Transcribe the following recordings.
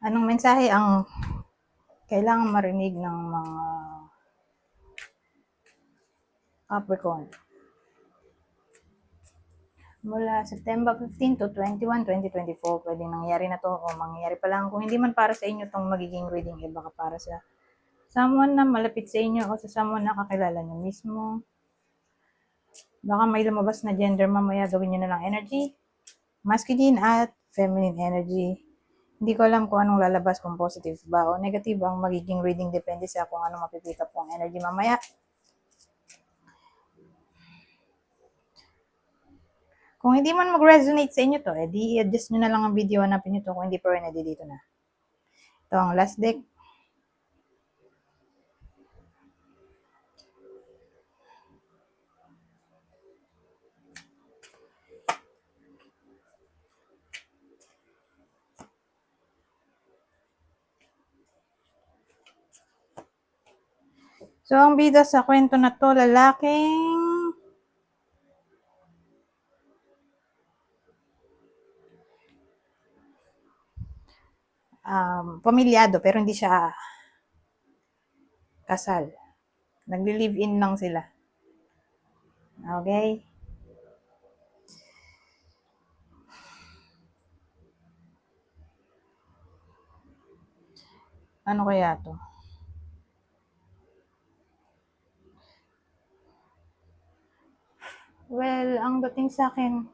Anong mensahe ang kailangan marinig ng mga Capricorn? Mula September 15 to 21, 2024, pwedeng nangyari na to o mangyayari pa lang. Kung hindi man para sa inyo tong magiging reading, baka para sa someone na malapit sa inyo o sa someone na kakilala nyo mismo. Baka may lumabas na gender mamaya, gawin nyo na lang energy. Masculine at feminine energy. Hindi ko alam kung anong lalabas, kung positive ba o negative ang magiging reading, depende sa kung ano mapipick up kong energy mamaya. Kung hindi man mag-resonate sa inyo to, edi i-adjust nyo na lang ang video, hanapin nyo to. Kung hindi pa rin, edi dito na. Ito ang last deck. So, ang bida sa kwento na to, lalaking pamilyado, pero hindi siya kasal. Nagli-live-in lang sila. Okay? Ano kaya to? Well, ang dating sa akin,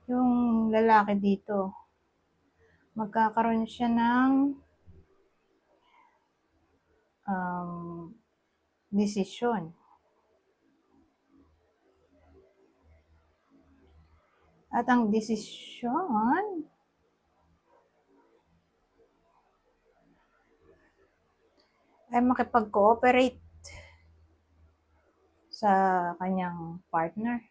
yung lalaki dito, magkakaroon siya ng desisyon. At ang desisyon ay makipag-cooperate sa kanyang partner.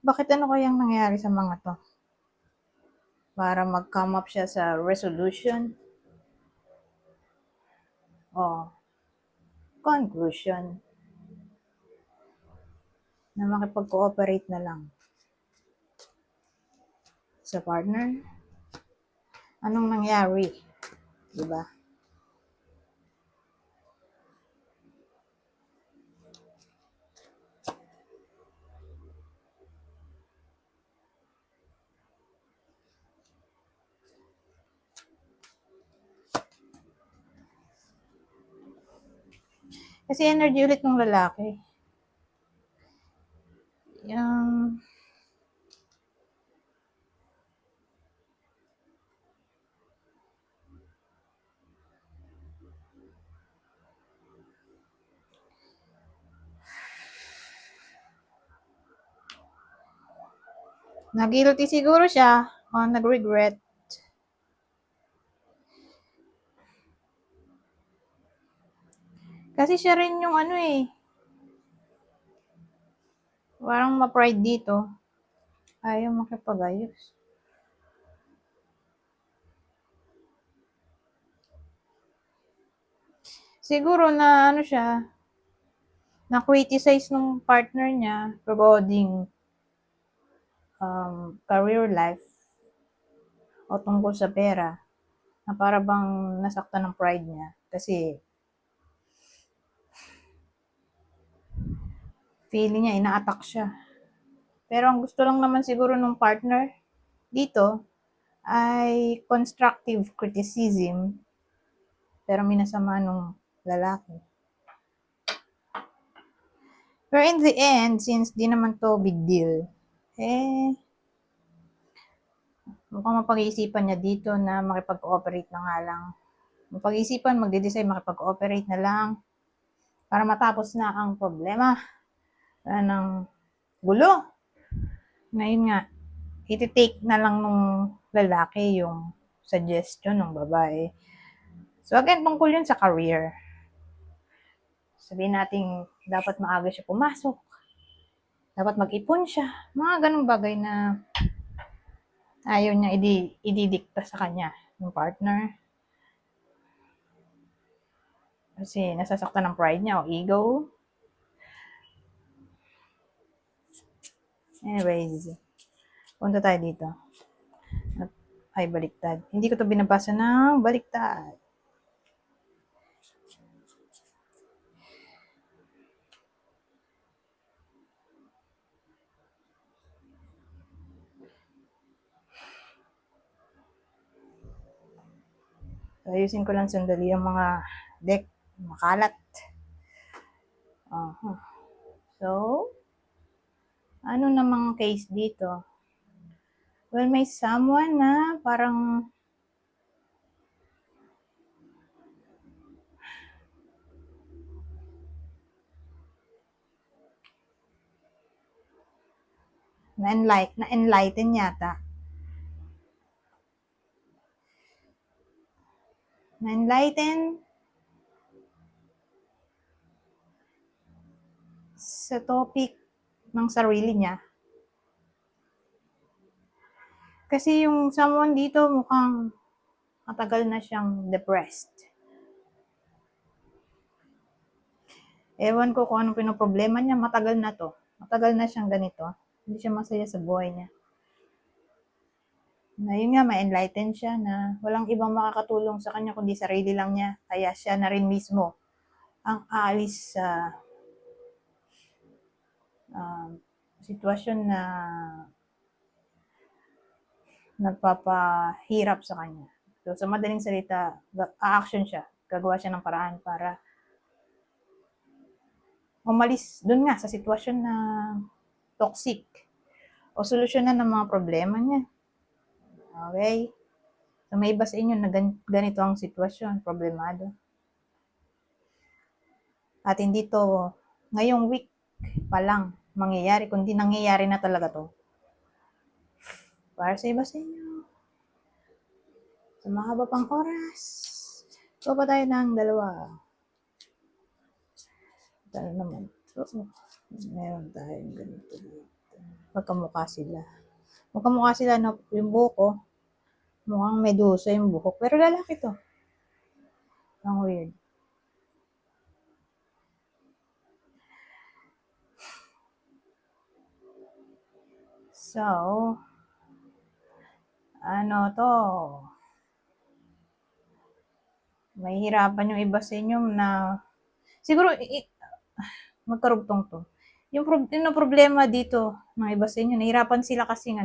Bakit ano kayang nangyari sa mga to? Para mag-come up siya sa resolution o conclusion na makipag-cooperate na lang sa partner. Anong nangyari? Diba? Kasi energy ulit ng lalaki. Yung nag-guilty siguro siya o nag-regret. Kasi siya rin yung ano parang ma-pride dito. Ayaw makipag-ayos. Siguro na ano siya, na-criticize nung partner niya regarding career life o tungkol sa pera, na para bang nasaktan ng pride niya kasi feeling niya ina-attack siya. Pero ang gusto lang naman siguro ng partner dito ay constructive criticism, pero minasama nung lalaki. Pero in the end, since di naman to big deal, mukhang mapag-iisipan niya dito na makipag-cooperate na nga lang. Mapag-iisipan, magde-decide, makipag-cooperate na lang para matapos na ang problema. Wala ng gulo. Na yun nga, iti-take na lang nung lalaki yung suggestion ng babae. So again, tungkol yun sa career. Sabihin natin, dapat maaga siya pumasok. Dapat mag-ipon siya. Mga ganung bagay na ayaw niya ididikta sa kanya, yung partner. Kasi nasasaktan ng pride niya o ego. Anyways, punta tayo dito. Ay, baliktad. Hindi ko to binabasa ng baliktad. So, ayusin ko lang sandali yung mga deck. Makalat. Uh-huh. So, ano namang case dito? Well, may someone na parang na-enlighten yata. Na-enlighten sa topic ng sarili niya. Kasi yung someone dito mukhang matagal na siyang depressed. Ewan ko kung anong pinoproblema niya, matagal na to. Matagal na siyang ganito. Hindi siya masaya sa buhay niya. Na yun nga, ma-enlighten siya na walang ibang makakatulong sa kanya kundi sarili lang niya. Kaya siya na rin mismo ang aalis sa sitwasyon na nagpapahirap sa kanya. So, sa madaling salita, a-action siya. Gagawa siya ng paraan para umalis dun nga sa sitwasyon na toxic o solusyonan ng mga problema niya. Okay? So, may iba sa inyo na ganito ang sitwasyon, problemado. At hindi to ngayong week pa lang mangyayari, kundi nangyayari na talaga to. Para sa iba sa inyo. Sa mahaba pang oras. So, pa tayo ng dalawa. Ano naman to? Meron tayong ganito dito. Magkamukha sila. Magkamukha sila na yung buhok ko. Mukhang medusa yung buhok. Pero lalaki to. Ang weird. So, ano to? Mahihirapan yung iba sa inyo na siguro magkarugtong to. Yung problema dito ng iba sa inyo, nahirapan sila kasi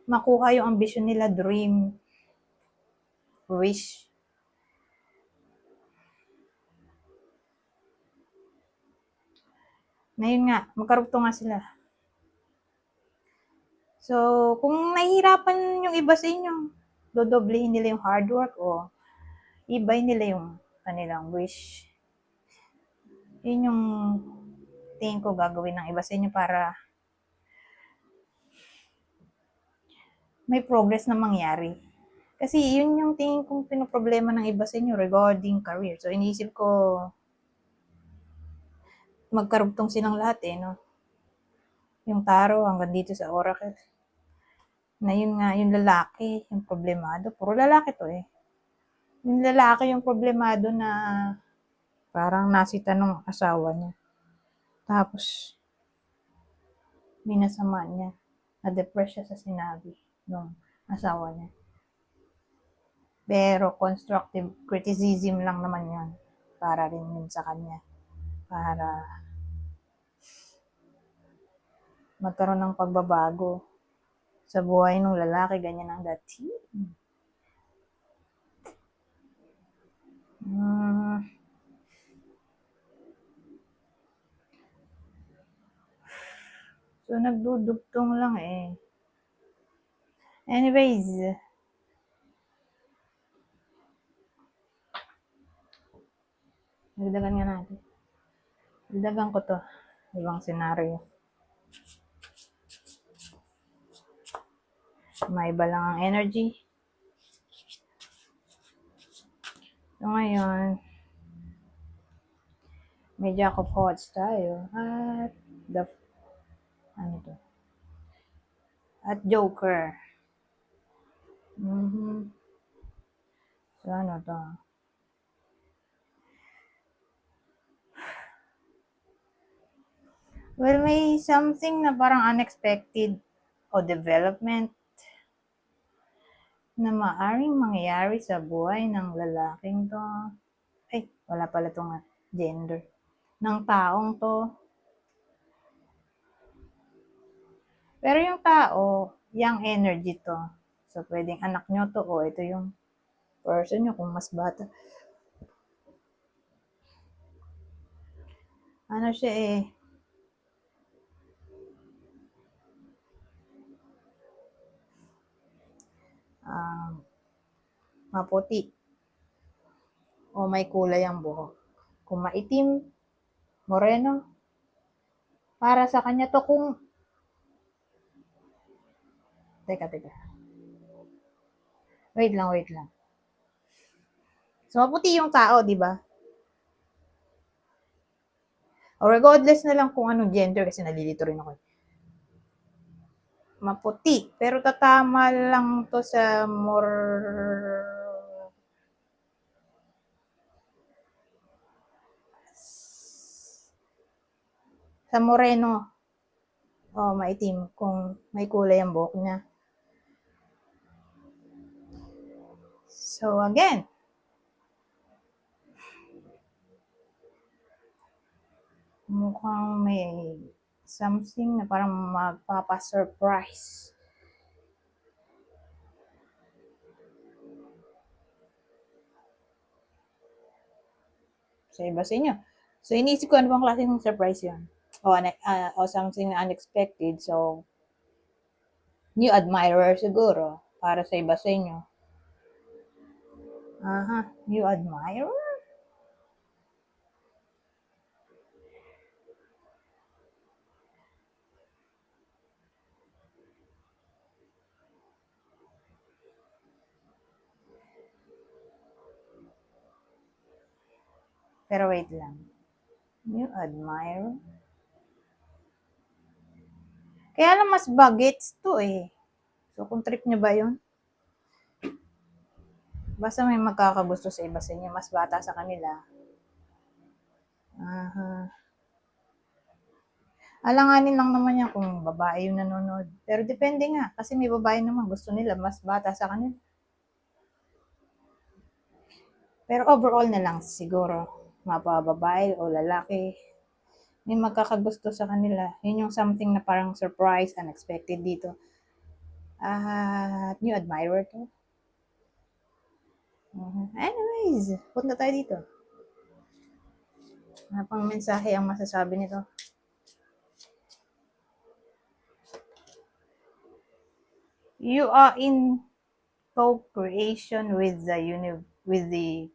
makuha yung ambisyon nila, dream, wish. Na yun nga, magkarugtong nga sila. So, kung nahihirapan yung iba sa inyo, dodoblehin nila yung hard work o ibay nila yung kanilang wish. Yun yung tingin ko gagawin ng iba sa inyo para may progress na mangyari. Kasi yun yung tingin kong pinoproblema ng iba sa inyo regarding career. So, iniisip ko magkarugtong silang lahat no? Yung taro hanggang dito sa oracle. Na yun nga, yung lalaki, yung problemado. Puro lalaki to Yung lalaki yung problemado na parang nasita ng asawa niya. Tapos, minasama niya. Na-depress siya sa sinabi ng asawa niya. Pero constructive criticism lang naman yun. Para rin yun sa kanya. Para magkaroon ng pagbabago sa buhay ng lalaki. Ganyan ang dati. So, nagdudugtong lang Anyways, dagdagan nga natin. Dagdagan ko to. Ibang senaryo. Maiba lang ang energy. So, ngayon, may Jack of Hearts tayo. At ano to? At Joker. So, ano to? Well, may something na parang unexpected o development na maaring mangyayari sa buhay ng lalaking to. Ay, wala pala itong gender. Ng taong to. Pero yung tao, young energy to. So, pwedeng anak nyo to o ito yung person nyo kung mas bata. Ano siya eh, maputi o may kulay ang buhok. Kung maitim, moreno, para sa kanya to kung... Teka. Wait lang. So, maputi yung tao, di ba? O regardless na lang kung anong gender kasi nalilito rin ako. Maputi. Pero tatama lang to sa moreno. O maitim kung may kulay ang buhok niya. So again, mukhang may something na parang magpapa-surprise. Sa iba sa inyo. So, inisip ko ano bang klase ng surprise yun. O something unexpected. So, new admirer siguro. Para sa iba sa inyo. New admirer? Pero wait lang. New admirer? Kaya lang mas bagets to eh. So, kung trip nyo ba yun? Basta may magkakagusto sa iba sa inyo, mas bata sa kanila. Alanganin lang naman yan kung babae yung nanonood. Pero depende nga, kasi may babae naman gusto nila mas bata sa kanila. Pero overall na lang siguro, mapababae o lalaki, may magkakagusto sa kanila. Yun yung something na parang surprise, unexpected dito. New admirer to. Anyways, punta tayo dito. Ano pang mensahe ang masasabi nito? You are in co-creation with the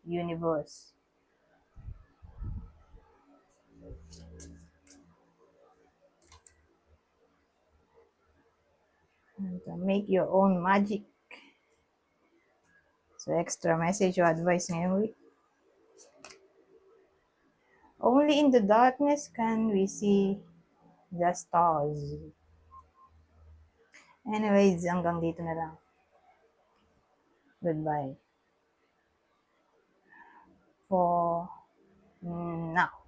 universe. And make your own magic. So, extra message or advice ngayong week. Only in the darkness can we see the stars. Anyways, hanggang dito na lang. Goodbye. For now.